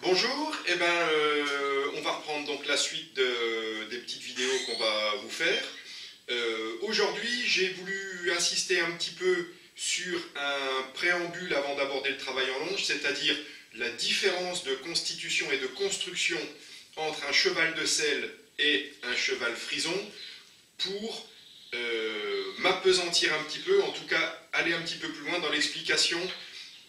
Bonjour, on va reprendre donc la suite des petites vidéos qu'on va vous faire. Aujourd'hui, j'ai voulu insister un petit peu sur un préambule avant d'aborder le travail en longe, c'est-à-dire la différence de constitution et de construction entre un cheval de selle et un cheval frison pour m'appesantir un petit peu, en tout cas aller un petit peu plus loin dans l'explication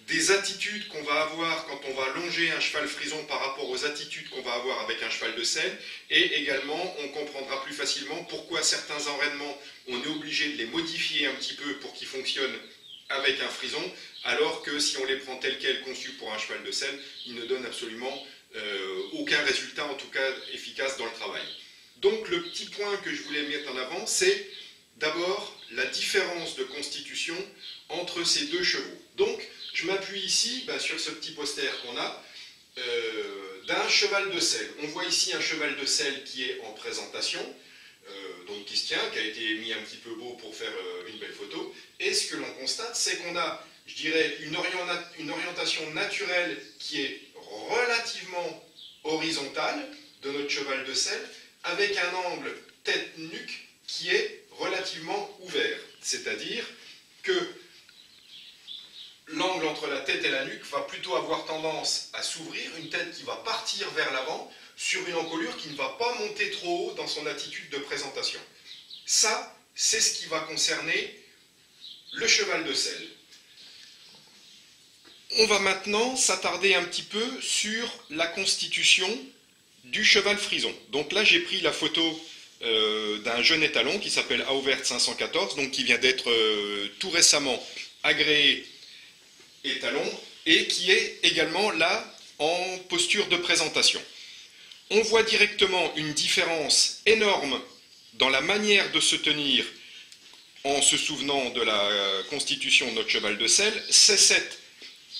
des attitudes qu'on va avoir quand on va longer un cheval frison par rapport aux attitudes qu'on va avoir avec un cheval de selle, et également on comprendra plus facilement pourquoi certains enraînements on est obligé de les modifier un petit peu pour qu'ils fonctionnent avec un frison, alors que si on les prend tels quels conçus pour un cheval de selle, ils ne donnent absolument aucun résultat, en tout cas efficace dans le travail. Donc le petit point que je voulais mettre en avant, c'est d'abord la différence de constitution entre ces deux chevaux. Donc je m'appuie ici sur ce petit poster qu'on a d'un cheval de selle. On voit ici un cheval de selle qui est en présentation, donc qui se tient, qui a été mis un petit peu beau pour faire une belle photo. Et ce que l'on constate, c'est qu'on a, je dirais, une orientation naturelle qui est relativement horizontale de notre cheval de selle, avec un angle tête-nuque qui est relativement ouvert. C'est-à-dire que l'angle entre la tête et la nuque va plutôt avoir tendance à s'ouvrir, une tête qui va partir vers l'avant sur une encolure qui ne va pas monter trop haut dans son attitude de présentation. Ça, c'est ce qui va concerner le cheval de selle. On va maintenant s'attarder un petit peu sur la constitution du cheval frison. Donc là, j'ai pris la photo d'un jeune étalon qui s'appelle Auvert 514, donc qui vient d'être tout récemment agréé étalon et qui est également là en posture de présentation. On voit directement une différence énorme dans la manière de se tenir en se souvenant de la constitution de notre cheval de selle. C'est cette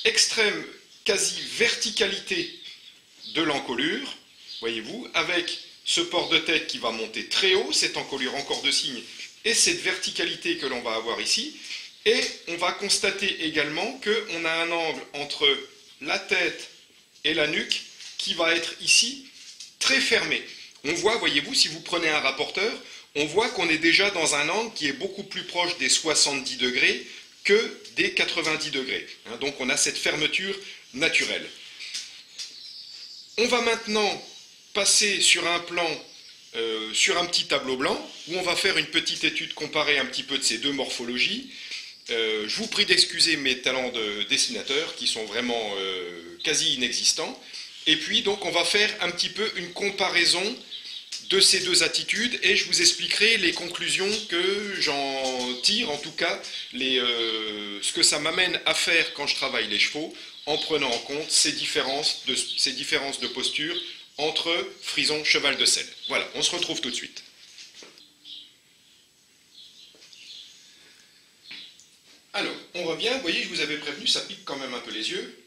extrême quasi-verticalité de l'encolure, voyez-vous, avec ce port de tête qui va monter très haut, cette encolure en corps de cygne et cette verticalité que l'on va avoir ici. Et on va constater également qu'on a un angle entre la tête et la nuque qui va être ici très fermé. On voit, voyez-vous, si vous prenez un rapporteur, on voit qu'on est déjà dans un angle qui est beaucoup plus proche des 70 degrés que des 90 degrés. Donc on a cette fermeture naturelle. On va maintenant passer sur un plan, sur un petit tableau blanc, où on va faire une petite étude comparée un petit peu de ces deux morphologies. Je vous prie d'excuser mes talents de dessinateur qui sont vraiment quasi inexistants. Et puis donc on va faire un petit peu une comparaison de ces deux attitudes et je vous expliquerai les conclusions que j'en tire, en tout cas ce que ça m'amène à faire quand je travaille les chevaux, en prenant en compte ces différences de posture entre frison, cheval de selle. Voilà, on se retrouve tout de suite. Alors, on revient, vous voyez, je vous avais prévenu, ça pique quand même un peu les yeux,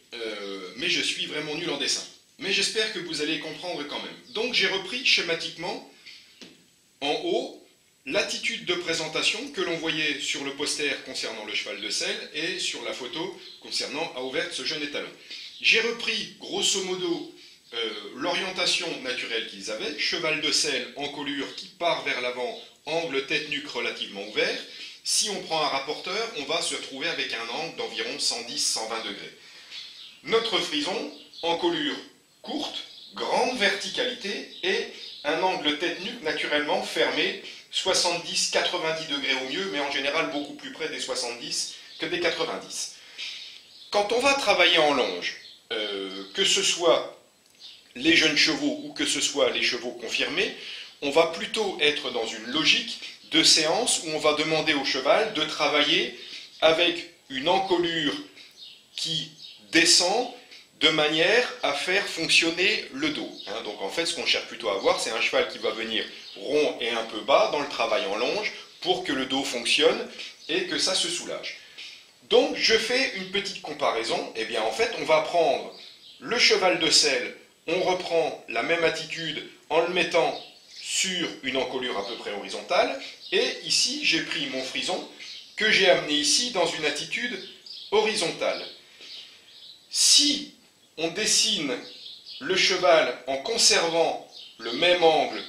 mais je suis vraiment nul en dessin. Mais j'espère que vous allez comprendre quand même. Donc j'ai repris schématiquement, en haut, l'attitude de présentation que l'on voyait sur le poster concernant le cheval de selle et sur la photo concernant Auvert, ce jeune étalon. J'ai repris, grosso modo, l'orientation naturelle qu'ils avaient, cheval de selle, encolure qui part vers l'avant, angle tête-nuque relativement ouvert. Si on prend un rapporteur, on va se retrouver avec un angle d'environ 110-120 degrés. Notre frison, encolure courte, grande verticalité et un angle tête-nuque naturellement fermé, 70-90 degrés au mieux, mais en général beaucoup plus près des 70 que des 90. Quand on va travailler en longe, que ce soit les jeunes chevaux ou que ce soit les chevaux confirmés, on va plutôt être dans une logique de séance où on va demander au cheval de travailler avec une encolure qui descend de manière à faire fonctionner le dos. Donc en fait, ce qu'on cherche plutôt à avoir, c'est un cheval qui va venir rond et un peu bas dans le travail en longe pour que le dos fonctionne et que ça se soulage. Donc je fais une petite comparaison. Eh bien en fait, on va prendre le cheval de selle, on reprend la même attitude en le mettant sur une encolure à peu près horizontale, et ici j'ai pris mon frison que j'ai amené ici dans une attitude horizontale. Si on dessine le cheval en conservant le même angle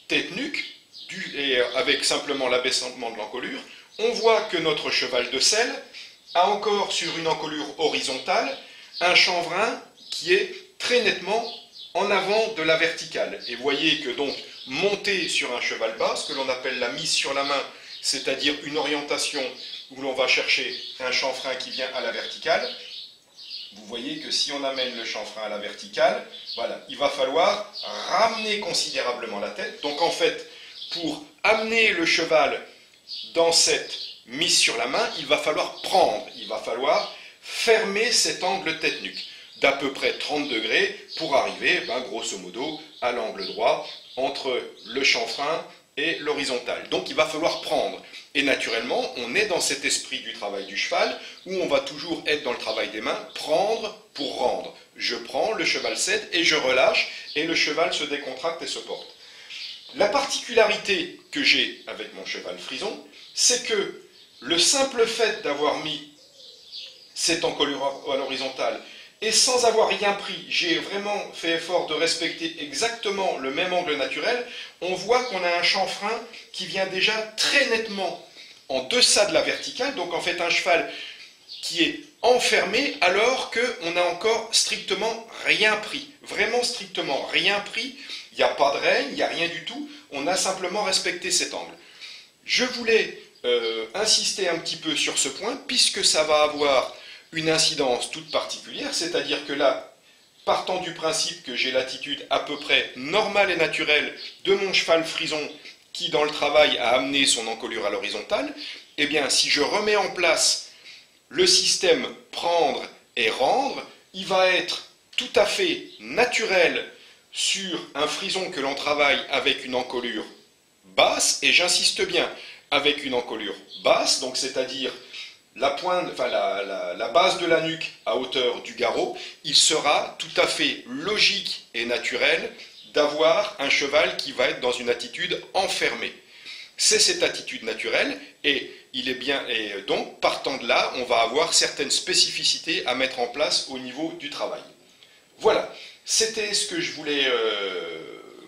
tête-nuque, et avec simplement l'abaissement de l'encolure, on voit que notre cheval de selle a encore sur une encolure horizontale un chanvrein qui est très nettement en avant de la verticale. Et vous voyez que donc monter sur un cheval bas, ce que l'on appelle la mise sur la main, c'est-à-dire une orientation où l'on va chercher un chanfrein qui vient à la verticale, vous voyez que si on amène le chanfrein à la verticale, voilà, il va falloir ramener considérablement la tête. Donc en fait, pour amener le cheval dans cette mise sur la main, il va falloir prendre, il va falloir fermer cet angle tête-nuque d'à peu près 30 degrés pour arriver, grosso modo, à l'angle droit entre le chanfrein et l'horizontale. Donc il va falloir prendre. Et naturellement, on est dans cet esprit du travail du cheval, où on va toujours être dans le travail des mains, prendre pour rendre. Je prends, le cheval cède et je relâche, et le cheval se décontracte et se porte. La particularité que j'ai avec mon cheval frison, c'est que le simple fait d'avoir mis cette encolure à l'horizontale, et sans avoir rien pris, j'ai vraiment fait effort de respecter exactement le même angle naturel, on voit qu'on a un chanfrein qui vient déjà très nettement en deçà de la verticale, donc en fait un cheval qui est enfermé alors qu'on n'a encore strictement rien pris, vraiment strictement rien pris, il n'y a pas de règne, il n'y a rien du tout, on a simplement respecté cet angle. Je voulais insister un petit peu sur ce point, puisque ça va avoir une incidence toute particulière, c'est-à-dire que là, partant du principe que j'ai l'attitude à peu près normale et naturelle de mon cheval frison qui, dans le travail, a amené son encolure à l'horizontale, eh bien, si je remets en place le système prendre et rendre, il va être tout à fait naturel sur un frison que l'on travaille avec une encolure basse, et j'insiste bien, avec une encolure basse, donc c'est-à-dire la base de la nuque à hauteur du garrot, il sera tout à fait logique et naturel d'avoir un cheval qui va être dans une attitude enfermée. C'est cette attitude naturelle, et donc partant de là, on va avoir certaines spécificités à mettre en place au niveau du travail. Voilà, c'était ce que je voulais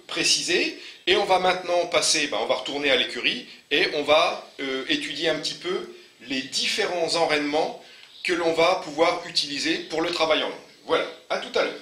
préciser, et on va maintenant passer, on va retourner à l'écurie, et on va étudier un petit peu les différents enraînements que l'on va pouvoir utiliser pour le travail en langue. Voilà, à tout à l'heure.